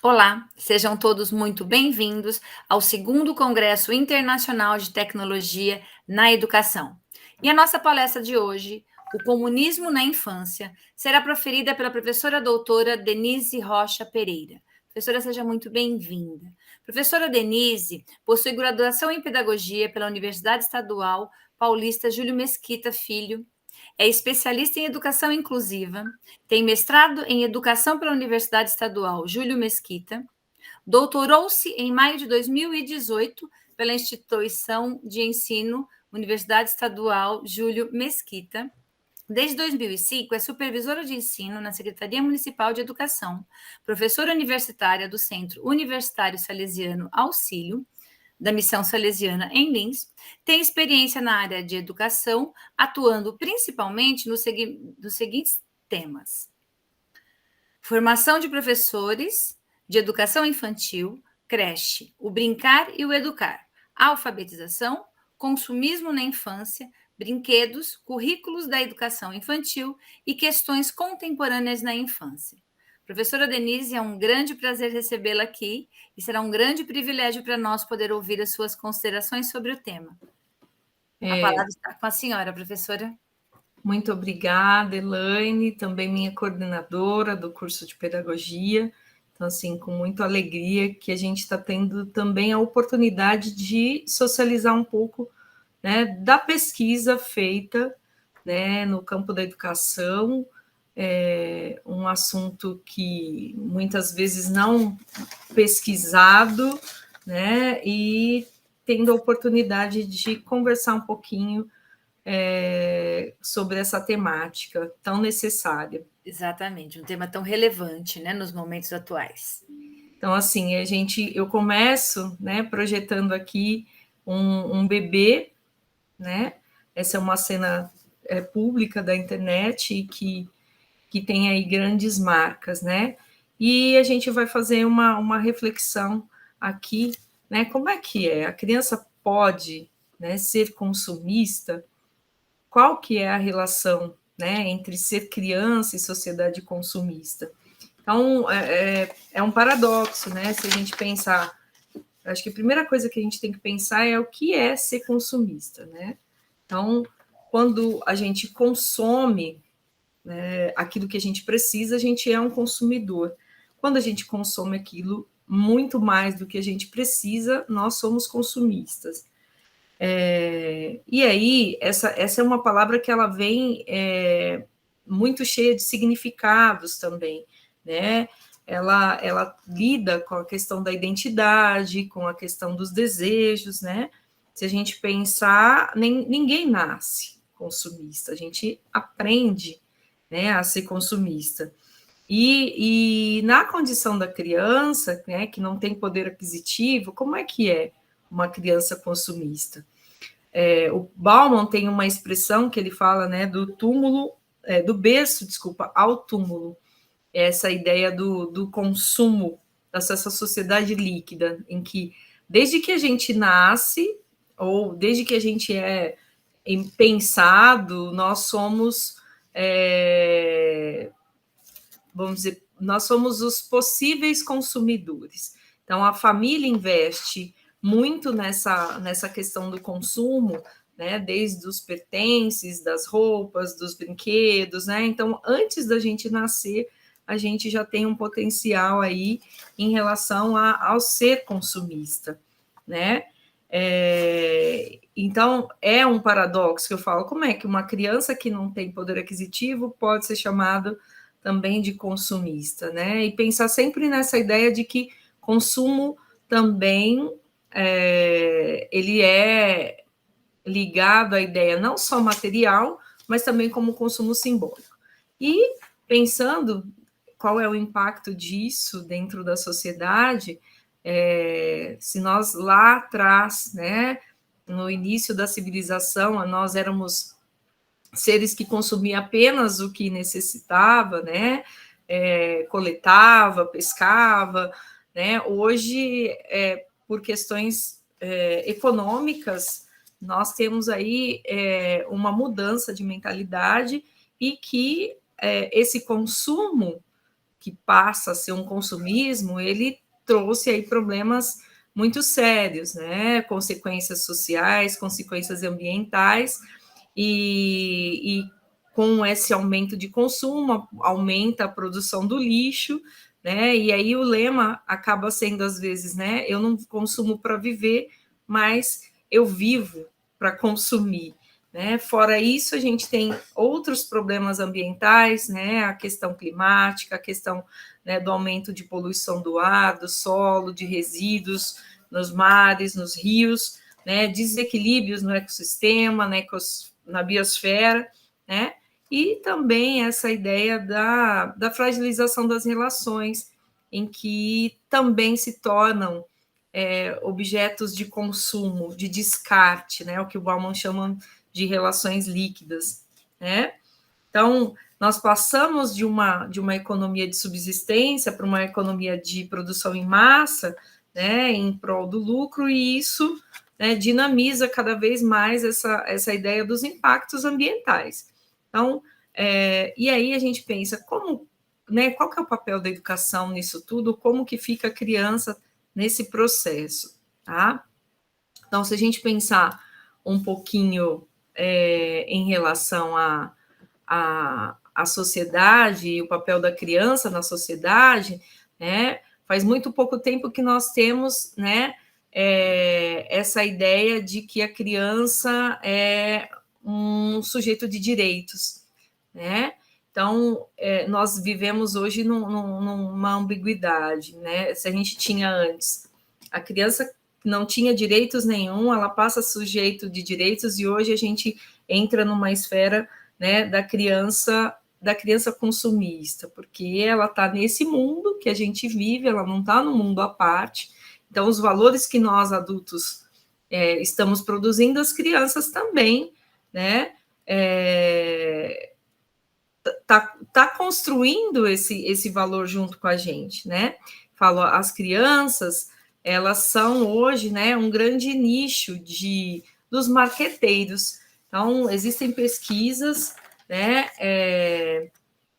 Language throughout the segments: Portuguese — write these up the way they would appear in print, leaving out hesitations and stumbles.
Olá, sejam todos muito bem-vindos ao segundo Congresso Internacional de Tecnologia na Educação. E a nossa palestra de hoje, O Comunismo na Infância, será proferida pela professora doutora Denise Rocha Pereira. Professora, seja muito bem-vinda. Professora Denise possui graduação em Pedagogia pela Universidade Estadual Paulista Júlio Mesquita Filho, é especialista em educação inclusiva, tem mestrado em educação pela Universidade Estadual Júlio Mesquita, doutorou-se em maio de 2018 pela Instituição de Ensino Universidade Estadual Júlio Mesquita. Desde 2005, é supervisora de ensino na Secretaria Municipal de Educação, professora universitária do Centro Universitário Salesiano Auxílio, da Missão Salesiana em Lins, tem experiência na área de educação, atuando principalmente nos seguintes temas: formação de professores de educação infantil, creche, o brincar e o educar, alfabetização, consumismo na infância, brinquedos, currículos da educação infantil e questões contemporâneas na infância. Professora Denise, é um grande prazer recebê-la aqui e será um grande privilégio para nós poder ouvir as suas considerações sobre o tema. A palavra está com a senhora, professora. Muito obrigada, Elaine, também minha coordenadora do curso de Pedagogia. Então, assim, com muita alegria que a gente está tendo também a oportunidade de socializar um pouco, né, da pesquisa feita, né, no campo da educação, um assunto que muitas vezes não pesquisado, né, e tendo a oportunidade de conversar um pouquinho sobre essa temática tão necessária. Exatamente, um tema tão relevante, né, nos momentos atuais. Então, assim, eu começo, né, projetando aqui um bebê, né? Essa é uma cena pública da internet que tem aí grandes marcas, né? E a gente vai fazer uma reflexão aqui, né? Como é que é? A criança pode, né, ser consumista? Qual que é a relação, né, entre ser criança e sociedade consumista? Então, é um paradoxo, né? Se a gente pensar, acho que a primeira coisa que a gente tem que pensar é o que é ser consumista, né? Então, quando a gente consome, né, aquilo que a gente precisa, a gente é um consumidor. Quando a gente consome aquilo muito mais do que a gente precisa, nós somos consumistas. E aí, essa é uma palavra que ela vem muito cheia de significados também, né? Ela lida com a questão da identidade, com a questão dos desejos, né? Se a gente pensar, ninguém nasce consumista, a gente aprende, né, a ser consumista. E na condição da criança, né, que não tem poder aquisitivo, como é que é uma criança consumista? O Bauman tem uma expressão que ele fala, né, do túmulo, do berço, desculpa, ao túmulo. Essa ideia do consumo, dessa sociedade líquida, em que desde que a gente nasce, ou desde que a gente é pensado, nós somos, vamos dizer, nós somos os possíveis consumidores. Então, a família investe muito nessa questão do consumo, né, desde os pertences, das roupas, dos brinquedos, né? Então, antes da gente nascer, a gente já tem um potencial aí em relação ao ser consumista, né? Então, é um paradoxo que eu falo, como é que uma criança que não tem poder aquisitivo pode ser chamada também de consumista, né? E pensar sempre nessa ideia de que consumo também ele é ligado à ideia não só material, mas também como consumo simbólico. E pensando qual é o impacto disso dentro da sociedade, se nós lá atrás, né, no início da civilização, nós éramos seres que consumiam apenas o que necessitava, né, coletava, pescava, né, hoje, por questões econômicas, nós temos aí uma mudança de mentalidade e que esse consumo que passa a ser um consumismo, ele trouxe aí problemas muito sérios, né? Consequências sociais, consequências ambientais, e com esse aumento de consumo, aumenta a produção do lixo, né? E aí o lema acaba sendo, às vezes, né? Eu não consumo para viver, mas eu vivo para consumir. Né? Fora isso, a gente tem outros problemas ambientais, né? A questão climática, a questão, né, do aumento de poluição do ar, do solo, de resíduos nos mares, nos rios, né? Desequilíbrios no ecossistema, na biosfera, né? E também essa ideia da fragilização das relações, em que também se tornam objetos de consumo, de descarte, né? O que o Bauman chama de relações líquidas, né? Então, nós passamos de uma economia de subsistência para uma economia de produção em massa, né, em prol do lucro, e isso, né, dinamiza cada vez mais essa ideia dos impactos ambientais. Então, e aí a gente pensa, como, né, qual que é o papel da educação nisso tudo, como que fica a criança nesse processo, tá? Então, se a gente pensar um pouquinho em relação à sociedade e o papel da criança na sociedade, né? Faz muito pouco tempo que nós temos, né, essa ideia de que a criança é um sujeito de direitos, né? Então, nós vivemos hoje numa ambiguidade, né? Se a gente tinha antes a criança não tinha direitos nenhum, ela passa sujeito de direitos, e hoje a gente entra numa esfera, né, da criança consumista, porque ela está nesse mundo que a gente vive, ela não está no mundo à parte. Então, os valores que nós adultos estamos produzindo, as crianças também, né, tá dos esse valor junto com a gente, né? Falo, as crianças, elas são hoje, né, um grande nicho dos marqueteiros. Então, existem pesquisas, né,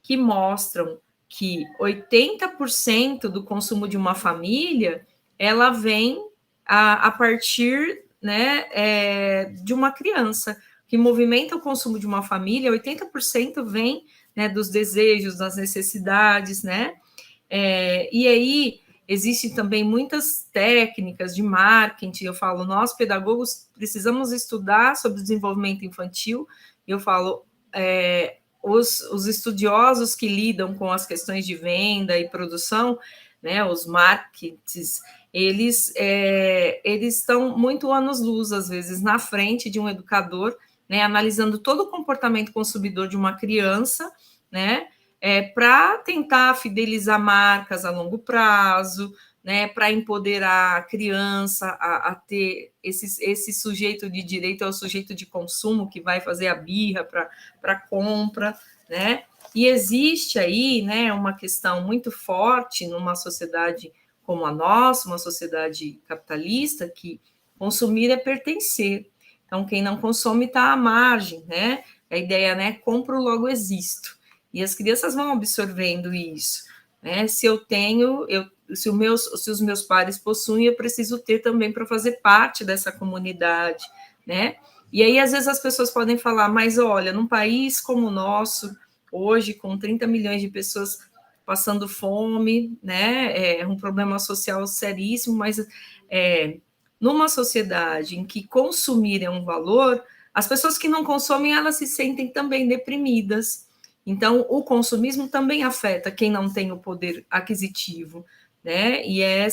que mostram que 80% do consumo de uma família, ela vem a partir, né, de uma criança, que movimenta o consumo de uma família, 80% vem, né, dos desejos, das necessidades, né? E aí existem também muitas técnicas de marketing. Eu falo, nós pedagogos precisamos estudar sobre o desenvolvimento infantil. Eu falo, os estudiosos que lidam com as questões de venda e produção, né, os marketers, eles estão muito anos-luz, às vezes, na frente de um educador, né, analisando todo o comportamento consumidor de uma criança, né, para tentar fidelizar marcas a longo prazo, né, para empoderar a criança a ter esse sujeito de direito, é o sujeito de consumo que vai fazer a birra para compra, né? E existe aí, né, uma questão muito forte numa sociedade como a nossa, uma sociedade capitalista, que consumir é pertencer. Então, quem não consome está à margem, né? A ideia, né, compro, logo existo. E as crianças vão absorvendo isso, né? Se eu tenho, se os meus pares possuem, eu preciso ter também para fazer parte dessa comunidade, né? E aí, às vezes, as pessoas podem falar, mas olha, num país como o nosso, hoje, com 30 milhões de pessoas passando fome, né? É um problema social seríssimo, mas numa sociedade em que consumir é um valor, as pessoas que não consomem, elas se sentem também deprimidas. Então, o consumismo também afeta quem não tem o poder aquisitivo, né? E é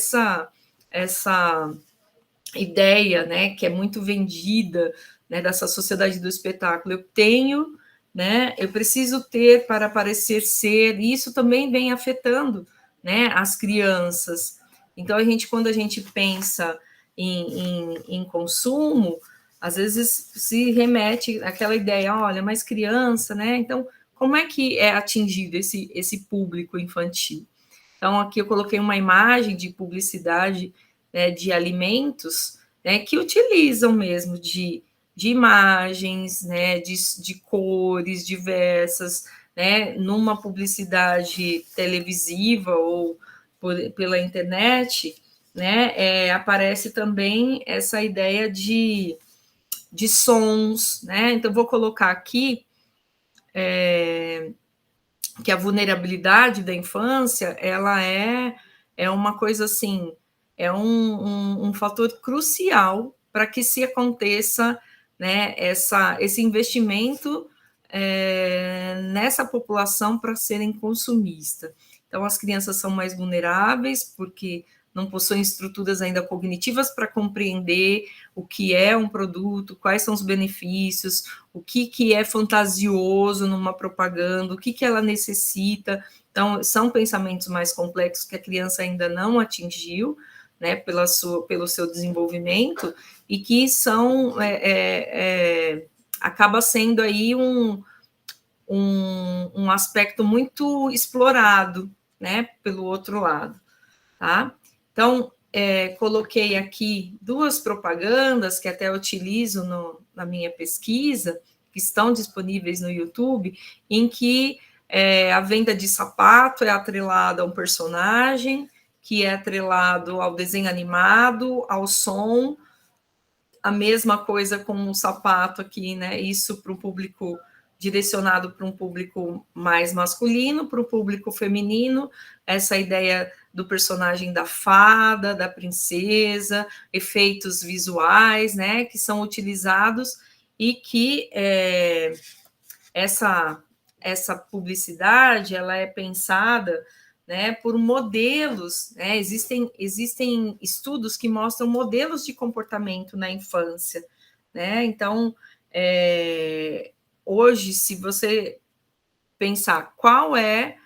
essa ideia, né, que é muito vendida, né, dessa sociedade do espetáculo. Eu tenho, né, eu preciso ter para parecer ser, e isso também vem afetando, né, as crianças. Então, quando a gente pensa em consumo, às vezes se remete àquela ideia, olha, mas criança, né? Então, como é que é atingido esse público infantil? Então, aqui eu coloquei uma imagem de publicidade, né, de alimentos, né, que utilizam mesmo de imagens, né, de cores diversas, né, numa publicidade televisiva ou pela internet, né, aparece também essa ideia de sons, né? Então, vou colocar aqui que a vulnerabilidade da infância, ela é uma coisa assim, é um fator crucial para que se aconteça, né, esse investimento nessa população para serem consumistas. Então, as crianças são mais vulneráveis, porque não possuem estruturas ainda cognitivas para compreender o que é um produto, quais são os benefícios, o que é fantasioso numa propaganda, o que ela necessita. Então, são pensamentos mais complexos que a criança ainda não atingiu, né, pelo seu desenvolvimento, e que são acaba sendo aí um aspecto muito explorado, né, pelo outro lado, tá? Então, coloquei aqui 2 propagandas que até utilizo na minha pesquisa, que estão disponíveis no YouTube, em que a venda de sapato é atrelada a um personagem, que é atrelado ao desenho animado, ao som, a mesma coisa com o sapato aqui, né? Isso para o público direcionado para um público mais masculino, para o público feminino, essa ideia do personagem da fada, da princesa, efeitos visuais, né, que são utilizados e que essa publicidade ela é pensada, né, por modelos, né? Existem estudos que mostram modelos de comportamento na infância, né? Então, hoje, se você pensar qual é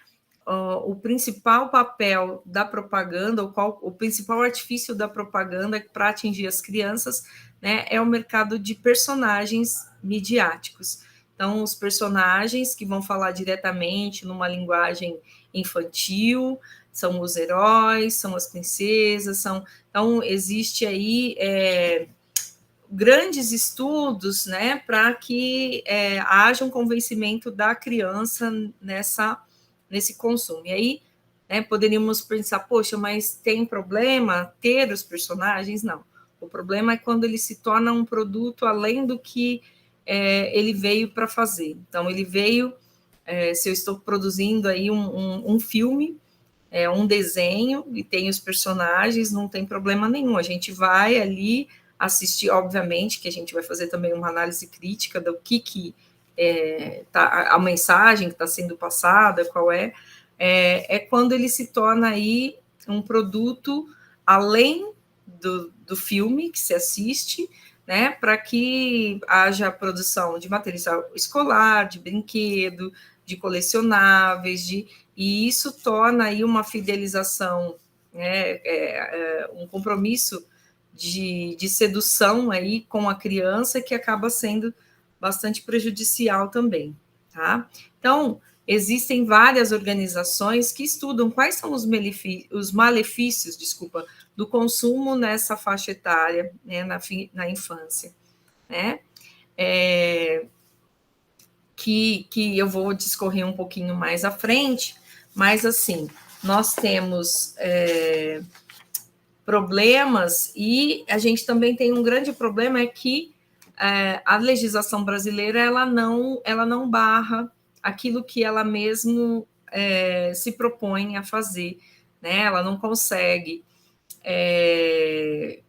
o principal papel da propaganda, ou qual o principal artifício da propaganda para atingir as crianças, né, é o mercado de personagens midiáticos. Então, os personagens que vão falar diretamente numa linguagem infantil, são os heróis, são as princesas, então existe aí grandes estudos, né, para que haja um convencimento da criança nesse consumo. E aí, né, poderíamos pensar, poxa, mas tem problema ter os personagens? Não. O problema é quando ele se torna um produto além do que ele veio para fazer. Então, ele veio, se eu estou produzindo aí um filme, um desenho, e tem os personagens, não tem problema nenhum. A gente vai ali assistir, obviamente, que a gente vai fazer também uma análise crítica do que tá, a mensagem que está sendo passada, qual é quando ele se torna aí um produto além do filme que se assiste, né, para que haja produção de material escolar, de brinquedo, de colecionáveis, e isso torna aí uma fidelização, né, um compromisso de sedução aí com a criança que acaba sendo bastante prejudicial também, tá? Então, existem várias organizações que estudam quais são os malefícios, do consumo nessa faixa etária, né, na infância, né? Que eu vou discorrer um pouquinho mais à frente, mas assim, nós temos problemas, e a gente também tem um grande problema, é que a legislação brasileira ela não barra aquilo que ela mesmo se propõe a fazer, né? Ela não consegue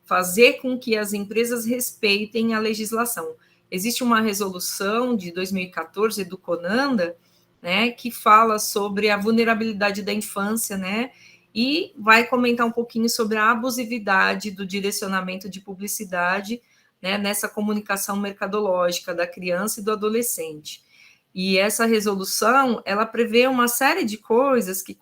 fazer com que as empresas respeitem a legislação. Existe uma resolução de 2014 do CONANDA, né, que fala sobre a vulnerabilidade da infância, né, e vai comentar um pouquinho sobre a abusividade do direcionamento de publicidade, né, nessa comunicação mercadológica da criança e do adolescente. E essa resolução, ela prevê uma série de coisas que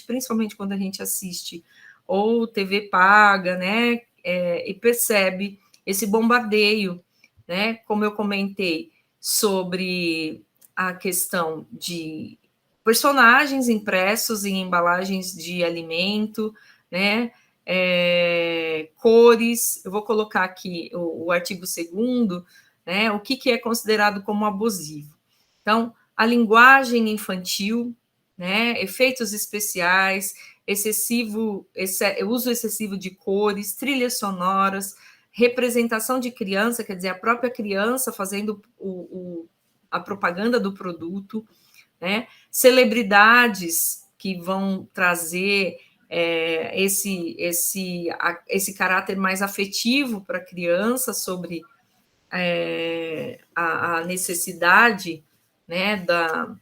principalmente quando a gente assiste ou TV paga, né, e percebe esse bombardeio, né, como eu comentei, sobre a questão de personagens impressos em embalagens de alimento, né, cores. Eu vou colocar aqui o artigo 2º, né, o que é considerado como abusivo. Então, a linguagem infantil, né, efeitos especiais, uso excessivo de cores, trilhas sonoras, representação de criança, quer dizer, a própria criança fazendo a propaganda do produto, né, celebridades que vão trazer esse caráter mais afetivo para a criança sobre a necessidade, né, da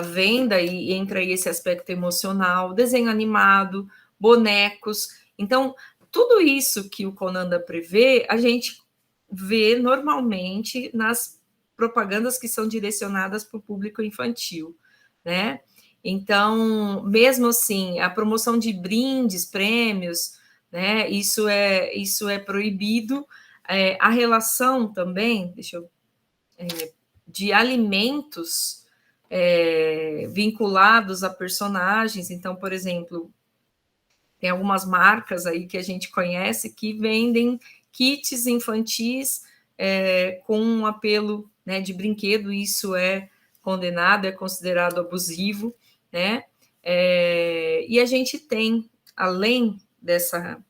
venda, e entra aí esse aspecto emocional, desenho animado, bonecos. Então, tudo isso que o Conanda prevê, a gente vê normalmente nas propagandas que são direcionadas para o público infantil, né? Então, mesmo assim, a promoção de brindes, prêmios, né? Isso é proibido. A relação também, de alimentos vinculados a personagens. Então, por exemplo, tem algumas marcas aí que a gente conhece que vendem kits infantis com um apelo, né, de brinquedo. Isso é condenado, é considerado abusivo, né? E a gente tem, além dessa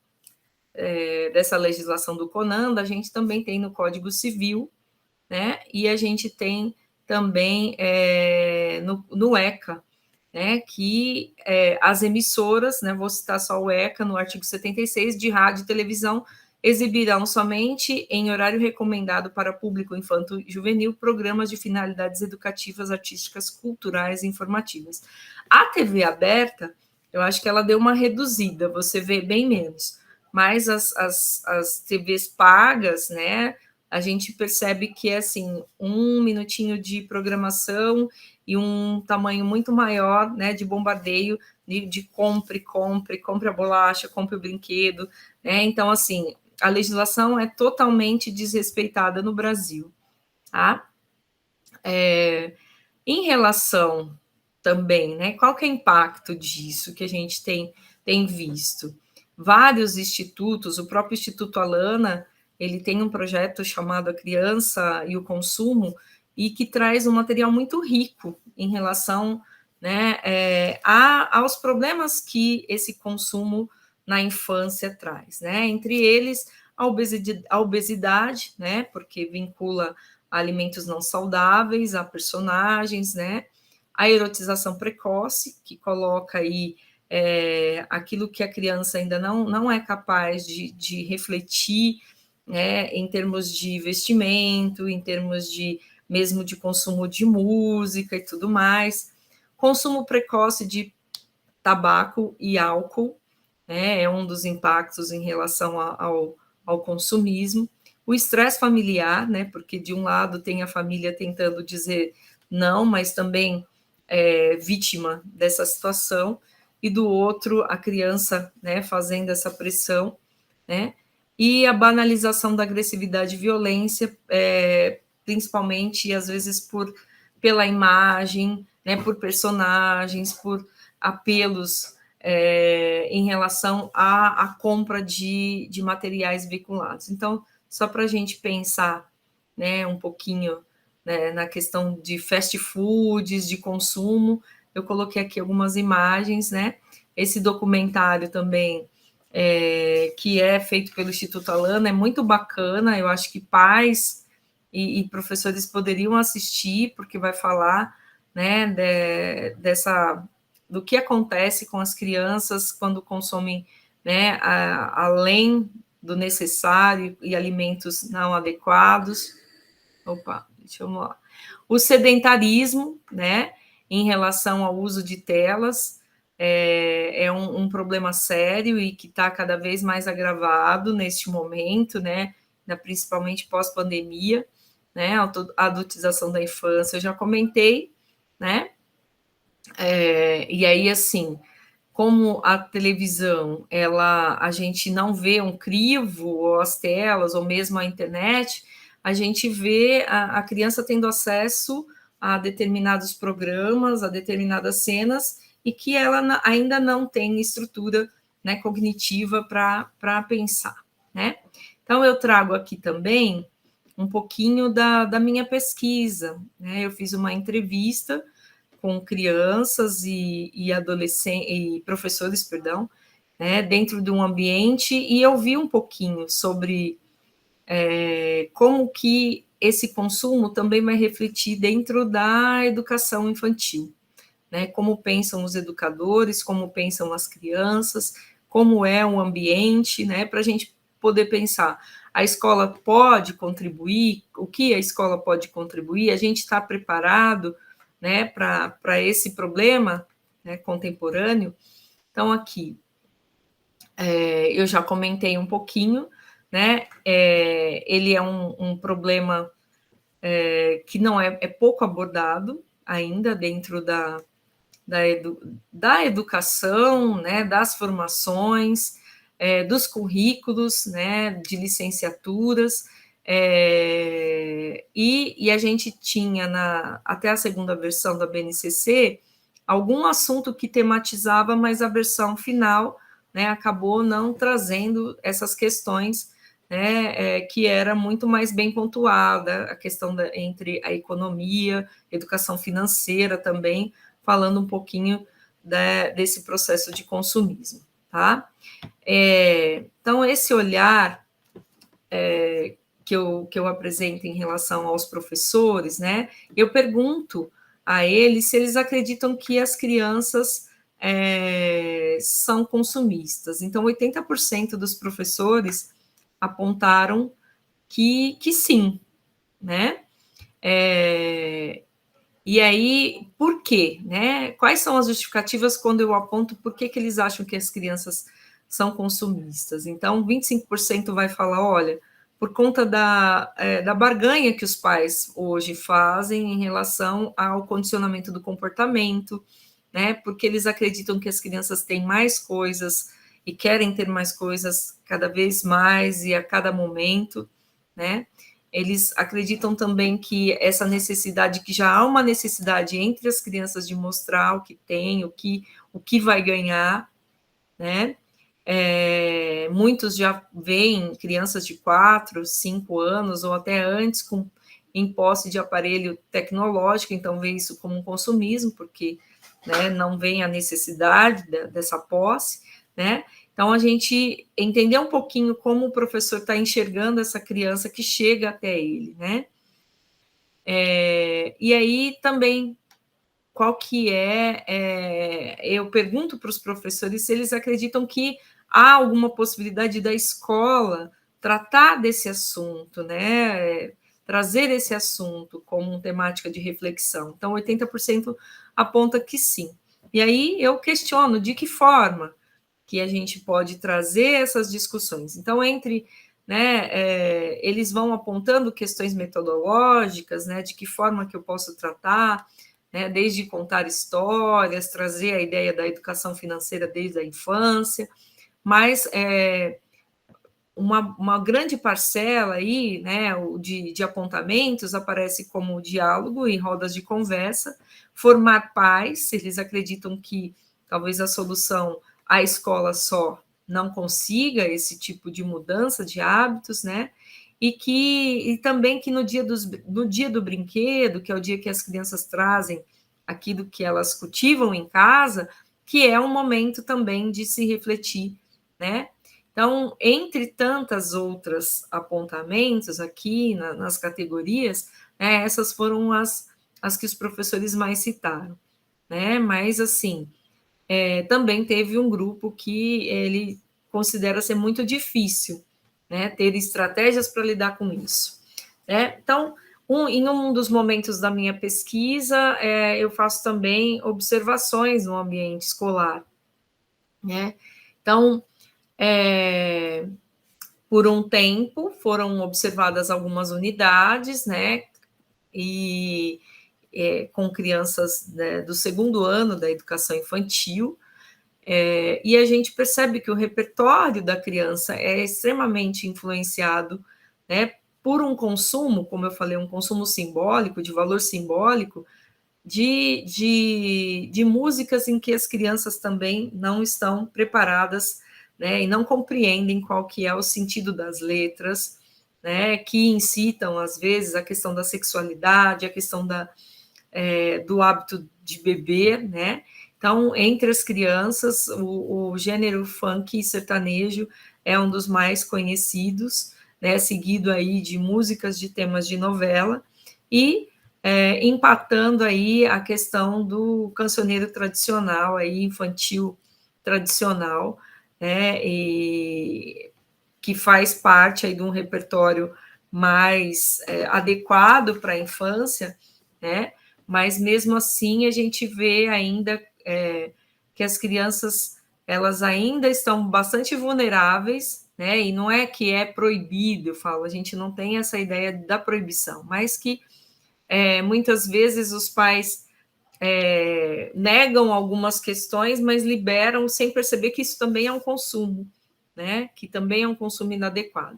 legislação do Conanda, a gente também tem no Código Civil, né? E a gente tem também no ECA, né, que as emissoras, né, vou citar só o ECA, no artigo 76, de rádio e televisão, exibirão somente em horário recomendado para público infanto-juvenil programas de finalidades educativas, artísticas, culturais e informativas. A TV aberta, eu acho que ela deu uma reduzida, você vê bem menos, mas as TVs pagas, né, a gente percebe que é assim, 1 minutinho de programação e um tamanho muito maior, né, de bombardeio, de compre a bolacha, compre o brinquedo, né? Então, assim, a legislação é totalmente desrespeitada no Brasil, tá? Em relação também, né, qual que é o impacto disso que a gente tem visto? Vários institutos, o próprio Instituto Alana, ele tem um projeto chamado A Criança e o Consumo, e que traz um material muito rico em relação, né, aos problemas que esse consumo na infância traz, né? Entre eles, a obesidade, né, porque vincula a alimentos não saudáveis, a personagens, né? A erotização precoce, que coloca aí aquilo que a criança ainda não é capaz de refletir, né, em termos de vestimento, em termos mesmo de consumo de música e tudo mais. Consumo precoce de tabaco e álcool, né, é um dos impactos em relação ao consumismo. O estresse familiar, né, porque de um lado tem a família tentando dizer não, mas também vítima dessa situação, e do outro a criança, né, fazendo essa pressão, né, e a banalização da agressividade e violência, principalmente, às vezes, pela imagem, né, por personagens, por apelos em relação à compra de materiais veiculados. Então, só para a gente pensar, né, um pouquinho, né, na questão de fast foods, de consumo, eu coloquei aqui algumas imagens, né? Esse documentário também, que é feito pelo Instituto Alana, é muito bacana, eu acho que pais e professores poderiam assistir, porque vai falar, né, do que acontece com as crianças quando consomem, né, além do necessário e alimentos não adequados. Deixa eu lá. O sedentarismo, né, em relação ao uso de telas, é um problema sério e que está cada vez mais agravado neste momento, né, principalmente pós-pandemia, né, a adultização da infância, eu já comentei, né, e aí, assim, como a televisão, a gente não vê um crivo, ou as telas, ou mesmo a internet, a gente vê a criança tendo acesso a determinados programas, a determinadas cenas, e que ela ainda não tem estrutura, né, cognitiva para pensar, né? Então, eu trago aqui também um pouquinho da minha pesquisa, né? Eu fiz uma entrevista com crianças e adolescentes e professores, perdão, né, dentro de um ambiente, e eu vi um pouquinho sobre como que esse consumo também vai refletir dentro da educação infantil, né? Como pensam os educadores, como pensam as crianças, como é o ambiente, né? Para a gente poder pensar, a escola pode contribuir, o que a escola pode contribuir, a gente está preparado, né, para esse problema, né, contemporâneo. Então, aqui, eu já comentei um pouquinho, né? Ele é um problema que não é pouco abordado ainda dentro da educação, né, das formações, dos currículos, né, de licenciaturas, e a gente tinha, até a segunda versão da BNCC, algum assunto que tematizava, mas a versão final, né, acabou não trazendo essas questões, né, que era muito mais bem pontuada, a questão entre a economia, educação financeira também, falando um pouquinho desse processo de consumismo, tá? Então, esse olhar que eu apresento em relação aos professores, né? Eu pergunto a eles se eles acreditam que as crianças são consumistas. Então, 80% dos professores apontaram que sim, né? E aí, por quê? Né? Quais são as justificativas quando eu aponto por que eles acham que as crianças são consumistas? Então, 25% vai falar, olha, por conta da barganha que os pais hoje fazem em relação ao condicionamento do comportamento, né? Porque eles acreditam que as crianças têm mais coisas e querem ter mais coisas cada vez mais e a cada momento, né? Eles acreditam também que essa necessidade, que já há uma necessidade entre as crianças de mostrar o que tem, o que vai ganhar, né? Muitos já veem crianças de 4, 5 anos ou até antes em posse de aparelho tecnológico, então vê isso como um consumismo, porque, né, não vem a necessidade dessa posse, né? Então, a gente entender um pouquinho como o professor está enxergando essa criança que chega até ele, né? E aí também, qual que eu pergunto para os professores se eles acreditam que há alguma possibilidade da escola tratar desse assunto, né? Trazer esse assunto como temática de reflexão. Então, 80% aponta que sim. E aí eu questiono de que forma que a gente pode trazer essas discussões. Então, eles vão apontando questões metodológicas, né, de que forma que eu posso tratar, né, desde contar histórias, trazer a ideia da educação financeira desde a infância, mas uma grande parcela aí, né, de apontamentos aparece como o diálogo e rodas de conversa, formar pais, se eles acreditam que talvez a solução a escola só não consiga esse tipo de mudança de hábitos, né? E também que no dia do brinquedo, que é o dia que as crianças trazem aquilo que elas cultivam em casa, que é um momento também de se refletir, né? Então, entre tantas outras apontamentos aqui nas categorias, né, essas foram as que os professores mais citaram, né? Mas, assim, também teve um grupo que ele considera ser muito difícil, né, ter estratégias para lidar com isso, né? Então, em um dos momentos da minha pesquisa, eu faço também observações no ambiente escolar, né? Então, por um tempo, foram observadas algumas unidades, né, e com crianças, né, do segundo ano da educação infantil, e a gente percebe que o repertório da criança é extremamente influenciado, né, por um consumo, como eu falei, um consumo simbólico, de valor simbólico, de músicas em que as crianças também não estão preparadas, né, e não compreendem qual que é o sentido das letras, né, que incitam, às vezes, a questão da sexualidade, a questão do hábito de beber, né? Então, entre as crianças, o gênero funk e sertanejo é um dos mais conhecidos, né, seguido aí de músicas de temas de novela, e empatando aí a questão do cancioneiro tradicional, aí, infantil tradicional, né, e que faz parte aí de um repertório mais adequado para a infância, né? Mas mesmo assim a gente vê ainda que as crianças elas ainda estão bastante vulneráveis, né? E não é que é proibido, eu falo, a gente não tem essa ideia da proibição, mas que muitas vezes os pais negam algumas questões, mas liberam sem perceber que isso também é um consumo, né? Que também é um consumo inadequado.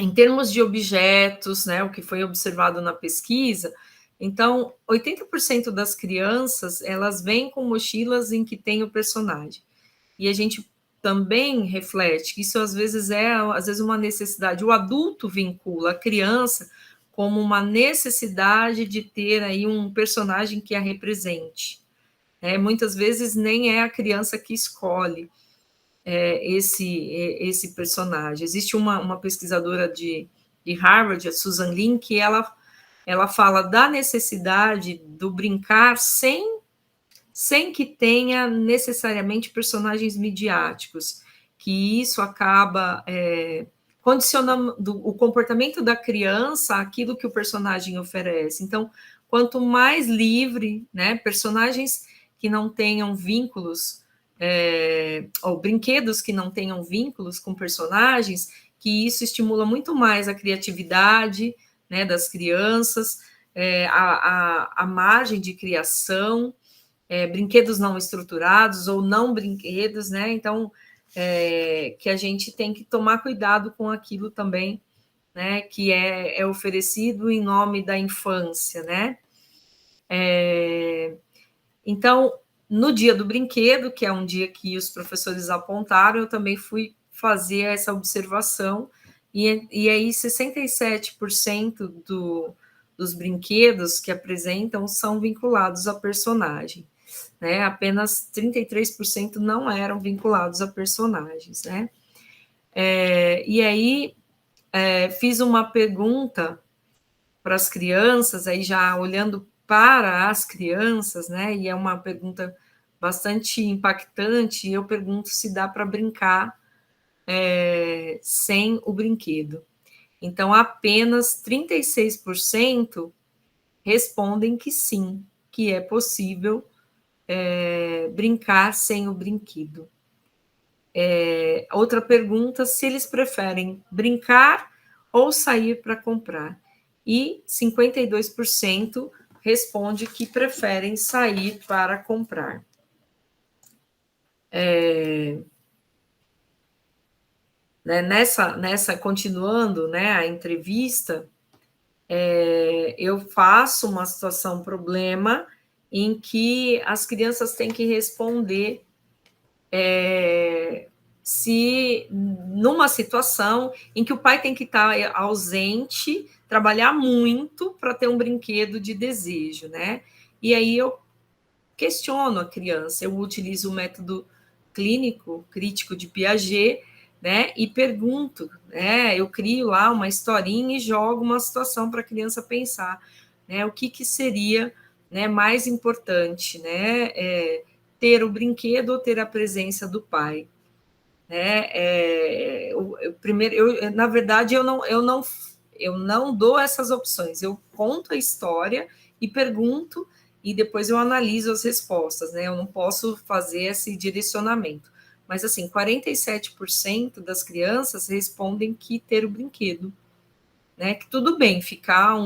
Em termos de objetos, né, o que foi observado na pesquisa, então, 80% das crianças, elas vêm com mochilas em que tem o personagem. E a gente também reflete que isso às vezes uma necessidade. O adulto vincula a criança como uma necessidade de ter aí um personagem que a represente. Muitas vezes nem é a criança que escolhe esse personagem. Existe uma pesquisadora de Harvard, a Susan Lin, que ela fala da necessidade do brincar sem que tenha necessariamente personagens midiáticos, que isso acaba condicionando o comportamento da criança àquilo que o personagem oferece. Então, quanto mais livre, né, personagens que não tenham vínculos, ou brinquedos que não tenham vínculos com personagens, que isso estimula muito mais a criatividade, né, das crianças, a margem de criação, brinquedos não estruturados ou não brinquedos, né? Então, que a gente tem que tomar cuidado com aquilo também, né? Que é oferecido em nome da infância, né? Então, no dia do brinquedo, que é um dia que os professores apontaram, eu também fui fazer essa observação, e aí 67% dos brinquedos que apresentam são vinculados a personagem, né? Apenas 33% não eram vinculados a personagens, né? E aí fiz uma pergunta para as crianças, aí já olhando para as crianças, né? E é uma pergunta bastante impactante. Eu pergunto se dá para brincar sem o brinquedo. Então, apenas 36% respondem que sim, que é possível brincar sem o brinquedo. Outra pergunta, se eles preferem brincar ou sair para comprar. E 52% responde que preferem sair para comprar. Continuando, né, a entrevista, eu faço uma situação problema em que as crianças têm que responder se numa situação em que o pai tem que estar ausente, trabalhar muito para ter um brinquedo de desejo, né? E aí eu questiono a criança, eu utilizo o método crítico de Piaget, né? E pergunto, né? Eu crio lá uma historinha e jogo uma situação para a criança pensar, né? O que seria, né, mais importante, né? Ter o brinquedo ou ter a presença do pai, né? Na verdade, eu não dou essas opções. Eu conto a história e pergunto e depois eu analiso as respostas, né? Eu não posso fazer esse direcionamento. Mas, assim, 47% das crianças respondem que ter o brinquedo, né? Que tudo bem ficar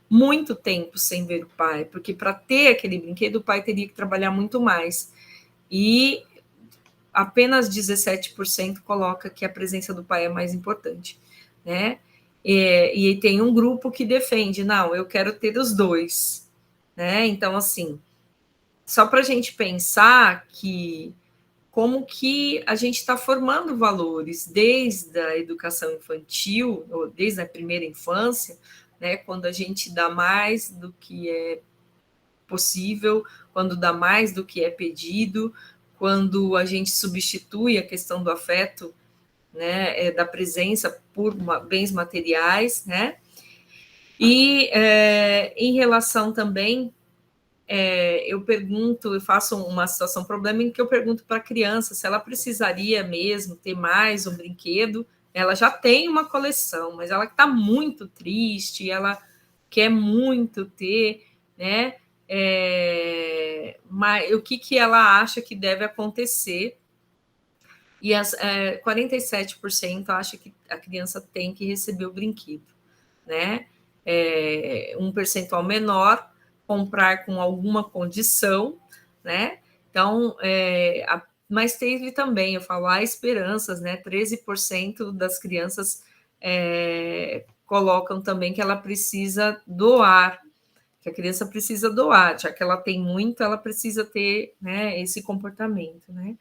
muito tempo sem ver o pai, porque para ter aquele brinquedo, o pai teria que trabalhar muito mais. E apenas 17% coloca que a presença do pai é mais importante, né? E tem um grupo que defende, não, eu quero ter os dois, né? Então, assim, só para a gente pensar que como que a gente está formando valores desde a educação infantil, ou desde a primeira infância, né, quando a gente dá mais do que é possível, quando dá mais do que é pedido, quando a gente substitui a questão do afeto, né, da presença por bens materiais, né? E em relação também, eu faço uma situação problema em que eu pergunto para a criança se ela precisaria mesmo ter mais um brinquedo. Ela já tem uma coleção, mas ela está muito triste, ela quer muito ter, né? Mas o que ela acha que deve acontecer? E 47% acha que a criança tem que receber o brinquedo, né? Um percentual menor, comprar com alguma condição, né? Então, mas teve também, eu falo, há esperanças, né? 13% das crianças colocam também que ela precisa doar, que a criança precisa doar, já que ela tem muito, ela precisa ter, né, esse comportamento, né?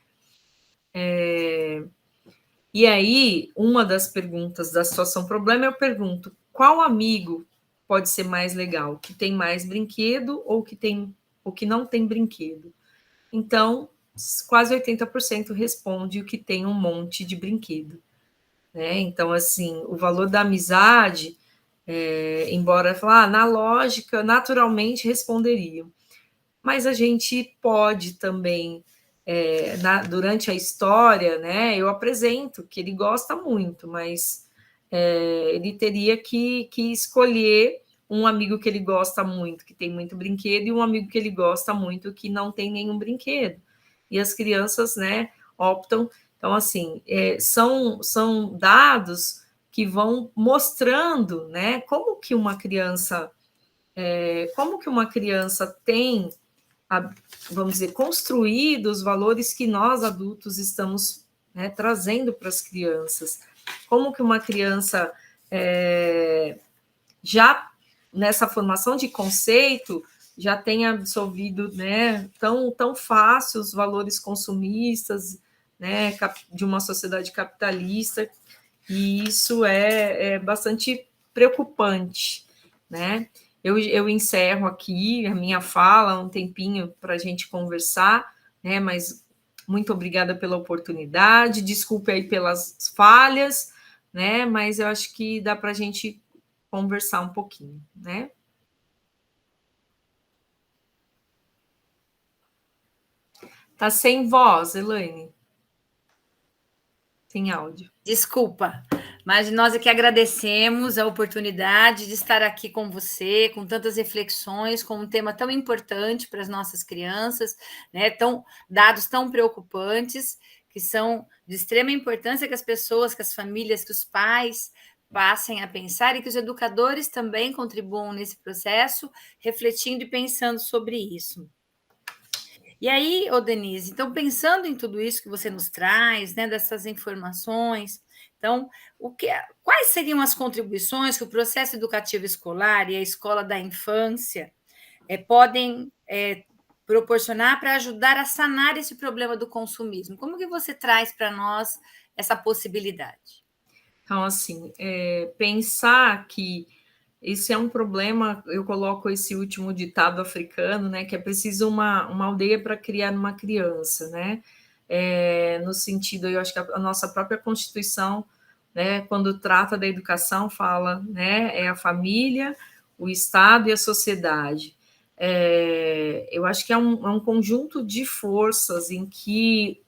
E aí, uma das perguntas da situação problema, eu pergunto, qual amigo pode ser mais legal? Que tem mais brinquedo ou que não tem brinquedo? Então, quase 80% responde o que tem um monte de brinquedo, né? Então, assim, o valor da amizade, embora falar, na lógica, naturalmente responderiam. Mas a gente pode também, durante a história, né, eu apresento que ele gosta muito, mas ele teria que escolher um amigo que ele gosta muito, que tem muito brinquedo, e um amigo que ele gosta muito, que não tem nenhum brinquedo. E as crianças, né, optam. Então, assim, são dados que vão mostrando, né, como que uma criança tem, vamos dizer, construído os valores que nós adultos estamos, né, trazendo para as crianças. Como que uma criança já nessa formação de conceito já tem absorvido, né, tão fácil os valores consumistas, né, de uma sociedade capitalista, e isso é bastante preocupante, né? Eu encerro aqui a minha fala, um tempinho para a gente conversar, né? Mas muito obrigada pela oportunidade, desculpe aí pelas falhas, né? Mas eu acho que dá para a gente conversar um pouquinho, né? Tá sem voz, Elaine. Sem áudio. Desculpa, mas nós aqui agradecemos a oportunidade de estar aqui com você, com tantas reflexões, com um tema tão importante para as nossas crianças, né? Dados tão preocupantes, que são de extrema importância que as pessoas, que as famílias, que os pais passem a pensar e que os educadores também contribuam nesse processo, refletindo e pensando sobre isso. E aí, Denise, então pensando em tudo isso que você nos traz, né, dessas informações, então, quais seriam as contribuições que o processo educativo escolar e a escola da infância podem proporcionar para ajudar a sanar esse problema do consumismo? Como que você traz para nós essa possibilidade? Então, assim, pensar que esse é um problema, eu coloco esse último ditado africano, né, que é preciso uma aldeia para criar uma criança, né, no sentido, eu acho que a nossa própria Constituição, né, quando trata da educação, fala, né, é a família, o Estado e a sociedade. Eu acho que é um conjunto de forças em que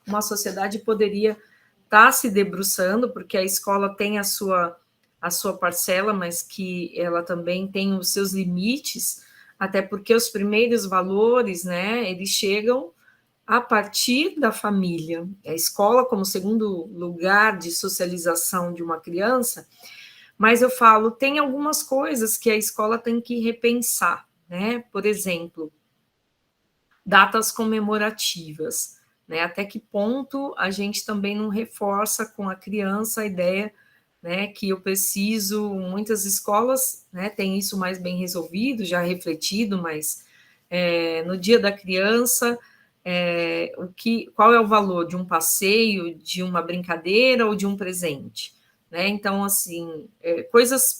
uma sociedade poderia estar se debruçando, porque a escola tem a sua parcela, mas que ela também tem os seus limites, até porque os primeiros valores, né, eles chegam a partir da família. A escola como segundo lugar de socialização de uma criança, mas eu falo, tem algumas coisas que a escola tem que repensar, né? Por exemplo, datas comemorativas, né? Até que ponto a gente também não reforça com a criança a ideia, né, que eu preciso, muitas escolas, né, têm isso mais bem resolvido, já refletido, mas no dia da criança qual é o valor de um passeio, de uma brincadeira ou de um presente, né? Então, assim,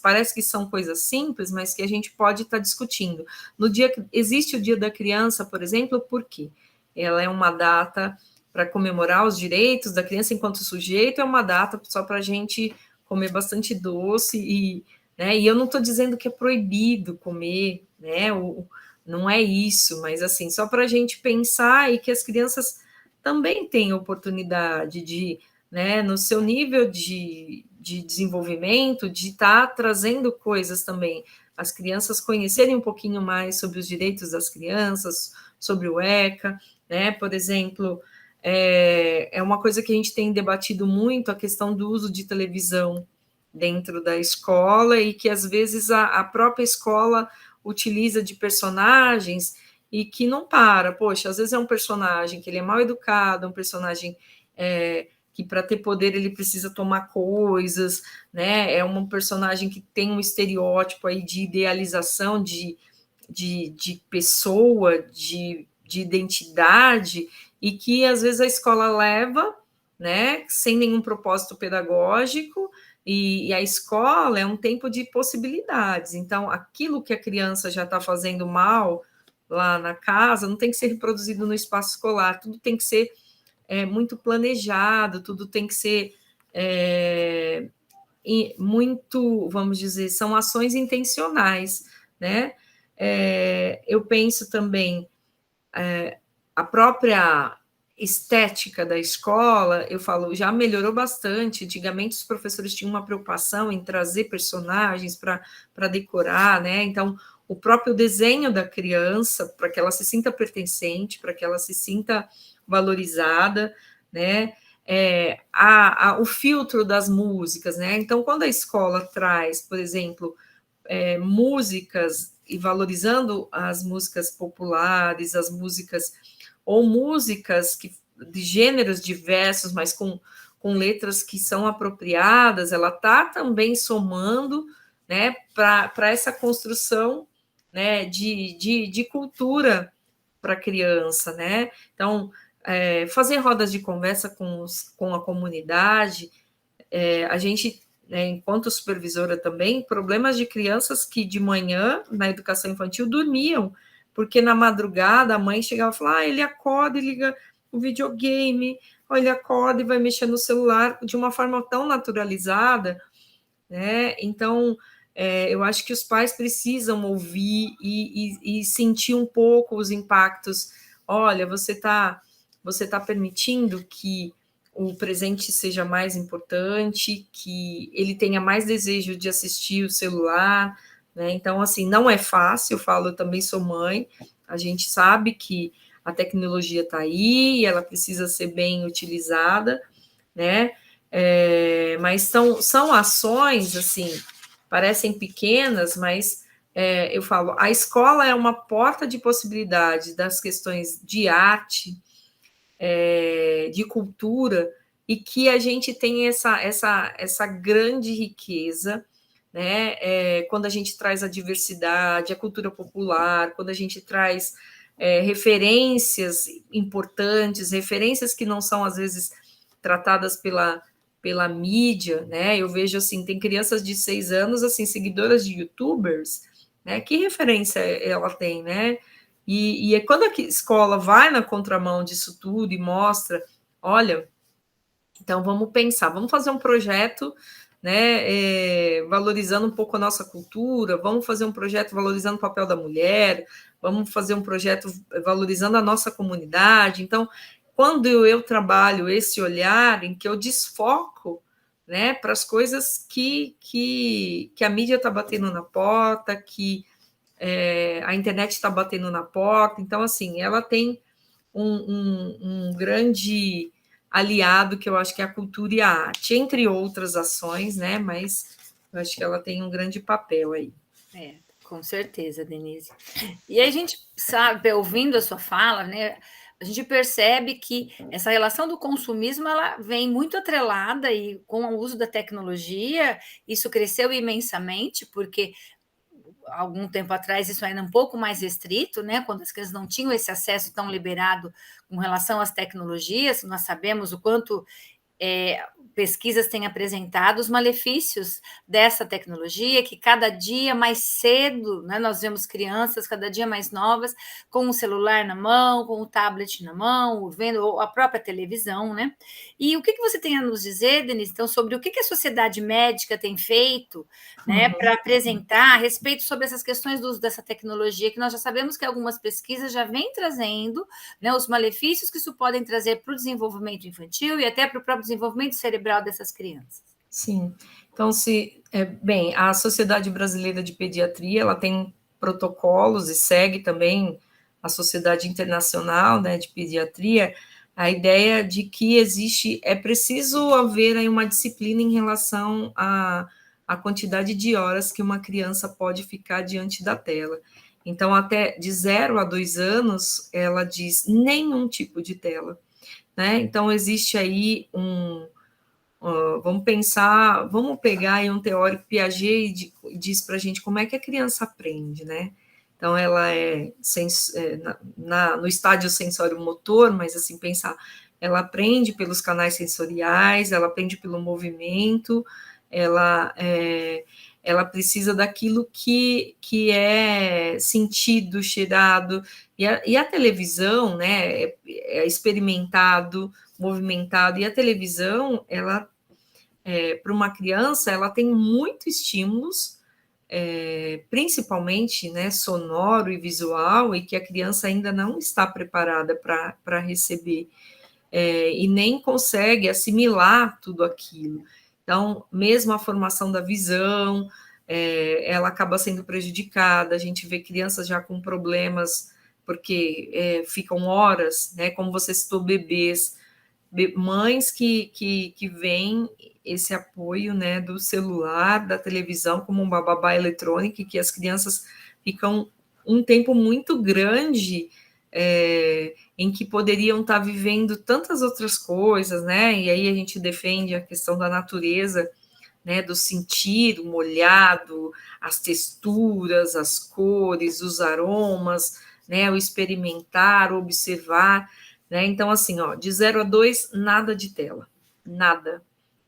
parece que são coisas simples, mas que a gente pode estar discutindo. Existe o Dia da Criança, por exemplo, por quê? Ela é uma data para comemorar os direitos da criança enquanto sujeito, é uma data só para a gente comer bastante doce, né? E eu não estou dizendo que é proibido comer, né? Não é isso, mas assim, só para a gente pensar e que as crianças também têm oportunidade de, né, no seu nível de desenvolvimento, de estar trazendo coisas também, as crianças conhecerem um pouquinho mais sobre os direitos das crianças, sobre o ECA, né? Por exemplo, é uma coisa que a gente tem debatido muito, a questão do uso de televisão dentro da escola, e que às vezes a própria escola utiliza de personagens e que não para. Poxa, às vezes é um personagem que ele é mal educado, um personagem que para ter poder ele precisa tomar coisas, né? É um personagem que tem um estereótipo aí de idealização de pessoa, de identidade, e que às vezes a escola leva, né, sem nenhum propósito pedagógico, e a escola é um tempo de possibilidades. Então, aquilo que a criança já está fazendo mal lá na casa não tem que ser reproduzido no espaço escolar, tudo tem que ser muito planejado, tudo tem que ser muito, vamos dizer, são ações intencionais, né? Eu penso também a própria estética da escola, eu falo, já melhorou bastante. Antigamente os professores tinham uma preocupação em trazer personagens para decorar, né? Então, o próprio desenho da criança, para que ela se sinta pertencente, para que ela se sinta valorizada, né? O filtro das músicas, né? Então, quando a escola traz, por exemplo, músicas e valorizando as músicas populares, as músicas ou músicas de gêneros diversos, mas com letras que são apropriadas, ela está também somando, né, para essa construção, né, de cultura para a criança, né? Então, fazer rodas de conversa com a comunidade, a gente, né, enquanto supervisora também, problemas de crianças que de manhã, na educação infantil, dormiam, porque na madrugada a mãe chegava e falava, ele acorda e liga o videogame, ou ele acorda e vai mexer no celular de uma forma tão naturalizada, né? Então, eu acho que os pais precisam ouvir e sentir um pouco os impactos. Olha, você tá permitindo que o presente seja mais importante, que ele tenha mais desejo de assistir o celular, né? Então, assim, não é fácil, eu falo, eu também sou mãe, a gente sabe que a tecnologia está aí e ela precisa ser bem utilizada, né? Mas são ações, assim, parecem pequenas, mas eu falo, a escola é uma porta de possibilidade das questões de arte, de cultura, e que a gente tem essa grande riqueza, né? Quando a gente traz a diversidade, a cultura popular, quando a gente traz referências importantes, referências que não são, às vezes, tratadas pela mídia, né? Eu vejo, assim, tem crianças de 6 anos, assim, seguidoras de youtubers, né? Que referência ela tem, né? E é quando a escola vai na contramão disso tudo e mostra, olha, então vamos pensar, vamos fazer um projeto, né, valorizando um pouco a nossa cultura, vamos fazer um projeto valorizando o papel da mulher, vamos fazer um projeto valorizando a nossa comunidade. Então, quando eu trabalho esse olhar em que eu desfoco, né, para as coisas que a mídia está batendo na porta, que a internet está batendo na porta. Então, assim, ela tem um grande aliado, que eu acho que é a cultura e a arte, entre outras ações, né? Mas eu acho que ela tem um grande papel aí. Com certeza, Denise. E a gente sabe, ouvindo a sua fala, né? A gente percebe que essa relação do consumismo ela vem muito atrelada e com o uso da tecnologia, isso cresceu imensamente, porque algum tempo atrás isso era um pouco mais restrito, né? Quando as crianças não tinham esse acesso tão liberado com relação às tecnologias, nós sabemos o quanto pesquisas têm apresentado os malefícios dessa tecnologia, que cada dia mais cedo, né, nós vemos crianças cada dia mais novas com o celular na mão, com o tablet na mão, vendo a própria televisão, né? E o que você tem a nos dizer, Denise, então, sobre o que a sociedade médica tem feito, né, para apresentar a respeito sobre essas questões do uso dessa tecnologia, que nós já sabemos que algumas pesquisas já vêm trazendo, né, os malefícios que isso podem trazer para o desenvolvimento infantil e até para o próprio desenvolvimento cerebral dessas crianças. Sim. Então, bem, a Sociedade Brasileira de Pediatria, ela tem protocolos e segue também a Sociedade Internacional, né, de Pediatria, a ideia de que é preciso haver aí uma disciplina em relação à quantidade de horas que uma criança pode ficar diante da tela. Então, até de 0 a 2 anos, ela diz nenhum tipo de tela, né? Então, existe aí vamos pegar aí um teórico Piaget e diz para a gente como é que a criança aprende, né? Então, ela no estágio sensório-motor, mas assim, ela aprende pelos canais sensoriais, ela aprende pelo movimento, ela precisa daquilo que é sentido, cheirado, e a televisão, né, é experimentado, movimentado, e a televisão, para uma criança, ela tem muitos estímulos, principalmente, né, sonoro e visual, e que a criança ainda não está preparada para receber, e nem consegue assimilar tudo aquilo. Então, mesmo a formação da visão, ela acaba sendo prejudicada, a gente vê crianças já com problemas, porque ficam horas, né, como você citou, bebês, mães que veem esse apoio, né, do celular, da televisão, como um bababá eletrônico, que as crianças ficam um tempo muito grande em que poderiam estar vivendo tantas outras coisas, né, e aí a gente defende a questão da natureza, né, do sentir, o molhado, as texturas, as cores, os aromas, né, o experimentar, o observar, né? Então, assim, ó, de 0 a 2, nada de tela, nada.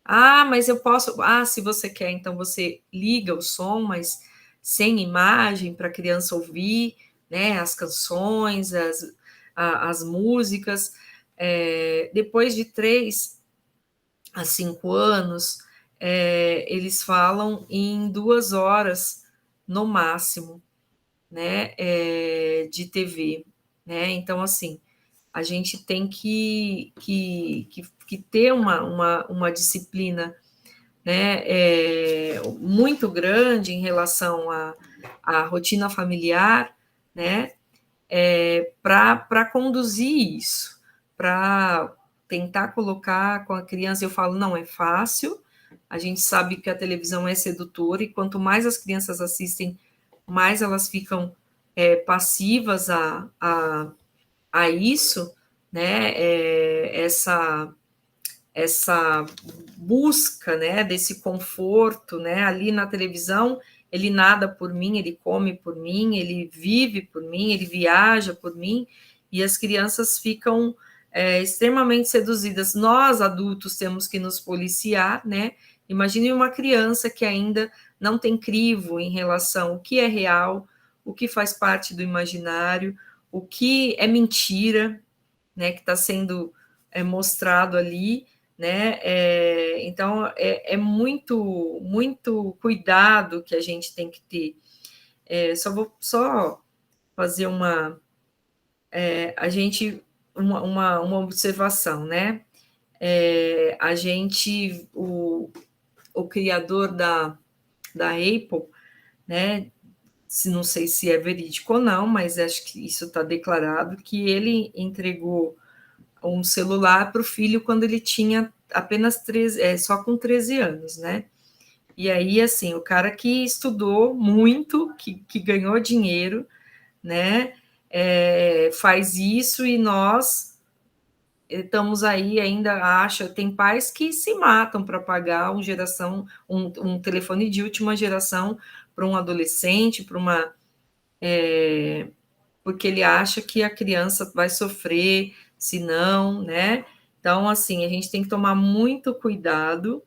Ah, mas eu posso. Ah, se você quer, então você liga o som, mas sem imagem, para a criança ouvir, né? As canções, as músicas. Depois de 3 a 5 anos, eles falam em 2 horas no máximo, né? De TV, né? Então, assim, a gente tem que ter uma disciplina, né, muito grande em relação à rotina familiar, né, para conduzir isso, para tentar colocar com a criança. Eu falo, não é fácil, a gente sabe que a televisão é sedutora, e quanto mais as crianças assistem, mais elas ficam passivas a isso, né, essa busca, né, desse conforto, né, ali na televisão, ele nada por mim, ele come por mim, ele vive por mim, ele viaja por mim, e as crianças ficam extremamente seduzidas. Nós, adultos, temos que nos policiar, né, imagine uma criança que ainda não tem crivo em relação ao que é real, o que faz parte do imaginário, o que é mentira, né, que está sendo mostrado ali, né? Então, muito, muito cuidado que a gente tem que ter. Vou fazer uma observação, né? A gente, o criador da Apple, né? Não sei se é verídico ou não, mas acho que isso está declarado, que ele entregou um celular para o filho quando ele tinha apenas 13, só com 13 anos, né? E aí, assim, o cara que estudou muito, que ganhou dinheiro, né, faz isso, e nós estamos aí ainda, tem pais que se matam para pagar um telefone de última geração, um adolescente, porque ele acha que a criança vai sofrer, se não, né? Então, assim, a gente tem que tomar muito cuidado,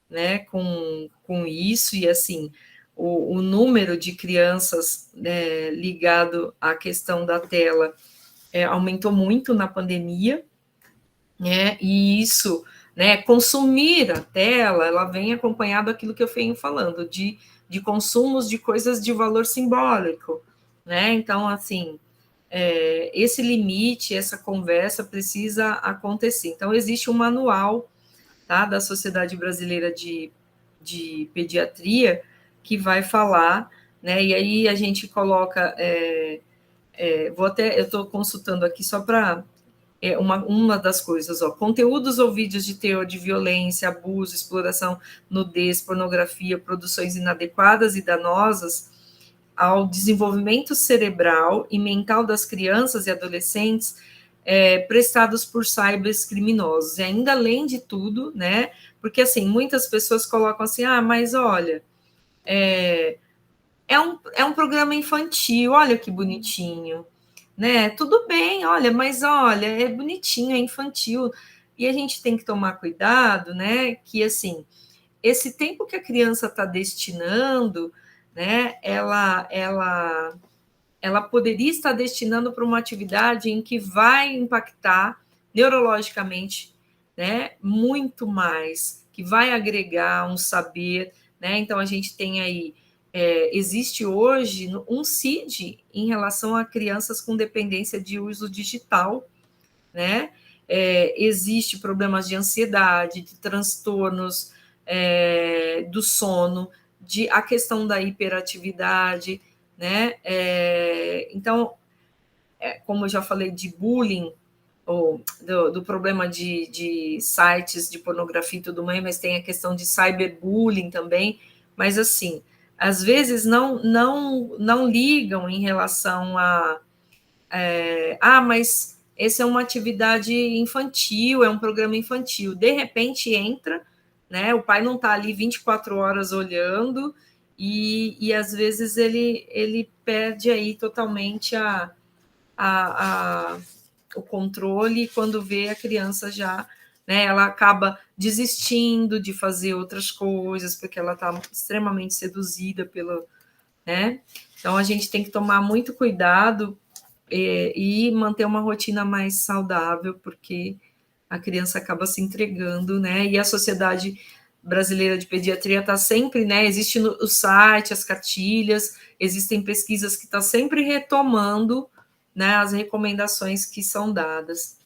né, com isso, e assim, o número de crianças ligado à questão da tela aumentou muito na pandemia, né, e isso, né, consumir a tela, ela vem acompanhado daquilo que eu venho falando, de consumos de coisas de valor simbólico, né, então, assim, esse limite, essa conversa precisa acontecer. Então, existe um manual, tá, da Sociedade Brasileira de Pediatria, que vai falar, né, e aí a gente coloca, eu estou consultando aqui só para uma das coisas, ó, conteúdos ou vídeos de teor de violência, abuso, exploração, nudez, pornografia, produções inadequadas e danosas ao desenvolvimento cerebral e mental das crianças e adolescentes prestados por cybercriminosos. E ainda além de tudo, né, porque assim, muitas pessoas colocam assim, mas olha, é um programa infantil, olha que bonitinho, né? Tudo bem, olha, mas olha, é bonitinho, é infantil. E a gente tem que tomar cuidado, né? Que assim, esse tempo que a criança está destinando, né? Ela poderia estar destinando para uma atividade em que vai impactar neurologicamente, né? Muito mais, que vai agregar um saber, né? Então a gente tem aí existe hoje um CID em relação a crianças com dependência de uso digital, né? Existe problemas de ansiedade, de transtornos do sono, a questão da hiperatividade, né? Então, como eu já falei de bullying, ou do problema de sites de pornografia e tudo mais, mas tem a questão de cyberbullying também, mas assim, às vezes não ligam em relação mas essa é uma atividade infantil, é um programa infantil. De repente entra, né? O pai não está ali 24 horas olhando, e às vezes ele perde aí totalmente o controle, quando vê a criança já, né, ela acaba desistindo de fazer outras coisas, porque ela está extremamente seduzida pelo, né? Então a gente tem que tomar muito cuidado e manter uma rotina mais saudável, porque a criança acaba se entregando, né? E a Sociedade Brasileira de Pediatria está sempre, né? Existe o site, as cartilhas, existem pesquisas que estão sempre retomando, né, as recomendações que são dadas.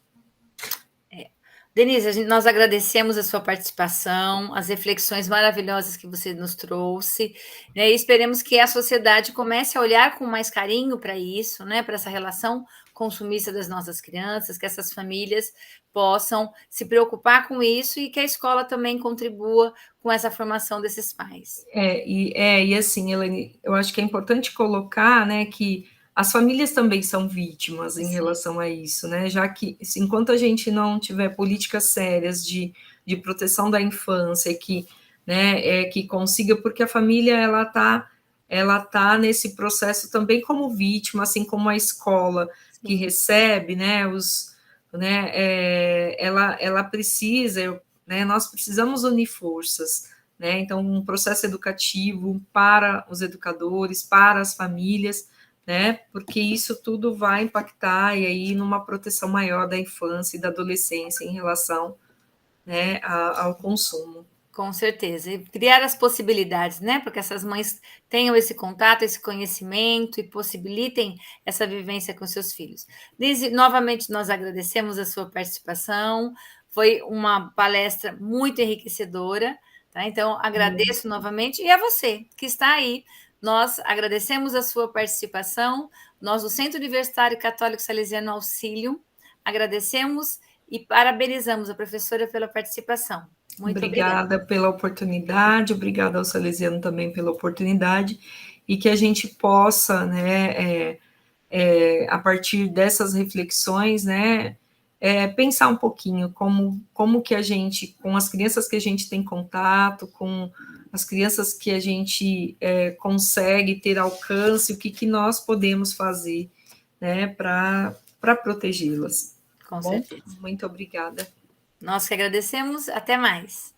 Denise, nós agradecemos a sua participação, as reflexões maravilhosas que você nos trouxe, né, e esperemos que a sociedade comece a olhar com mais carinho para isso, né, para essa relação consumista das nossas crianças, que essas famílias possam se preocupar com isso e que a escola também contribua com essa formação desses pais. E assim, Elaine, eu acho que é importante colocar, né, que as famílias também são vítimas em relação a isso, né? Já que, enquanto a gente não tiver políticas sérias de proteção da infância, que consiga, porque a família ela tá nesse processo também como vítima, assim como a escola que recebe, né? Ela precisa, né? Nós precisamos unir forças, né? Então, um processo educativo para os educadores, para as famílias, né? Porque isso tudo vai impactar e aí numa proteção maior da infância e da adolescência em relação, né, ao consumo. Com certeza, e criar as possibilidades, né, para que essas mães tenham esse contato, esse conhecimento e possibilitem essa vivência com seus filhos. Denise, novamente nós agradecemos a sua participação, foi uma palestra muito enriquecedora, tá? Então agradeço novamente, e a você que está aí, nós agradecemos a sua participação, nós do Centro Universitário Católico Salesiano Auxílio, agradecemos e parabenizamos a professora pela participação. Muito obrigada pela oportunidade, obrigada ao Salesiano também pela oportunidade, e que a gente possa, né, a partir dessas reflexões, né, pensar um pouquinho como que a gente, com as crianças que a gente tem contato, com as crianças que a gente consegue ter alcance, o que nós podemos fazer, né, para protegê-las. Com Bom, certeza. muito obrigada. Nós que agradecemos. Até mais.